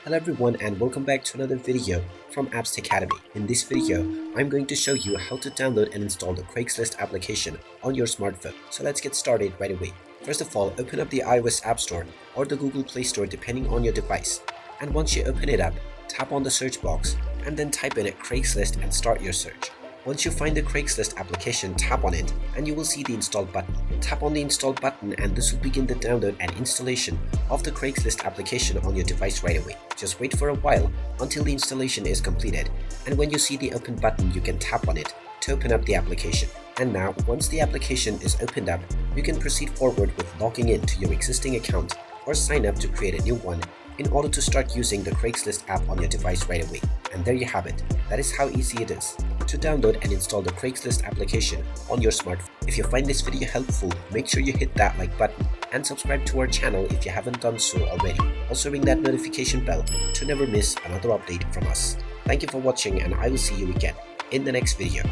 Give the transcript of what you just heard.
Hello everyone and welcome back to another video from Apps Academy. In this video, I'm going to show you how to download and install the Craigslist application on your smartphone. So let's get started right away. First of all, open up the iOS App Store or the Google Play Store depending on your device. And once you open it up, tap on the search box and then type in Craigslist and start your search. Once you find the Craigslist application, tap on it and you will see the install button. Tap on the install button and this will begin the download and installation of the Craigslist application on your device right away. Just wait for a while until the installation is completed, and when you see the open button you can tap on it to open up the application. And now once the application is opened up, you can proceed forward with logging in to your existing account or sign up to create a new one in order to start using the Craigslist app on your device right away. And there you have it. That is how easy it is to download and install the Craigslist application on your smartphone. If you find this video helpful, make sure you hit that like button and subscribe to our channel if you haven't done so already. Also ring that notification bell to never miss another update from us. Thank you for watching and I will see you again in the next video.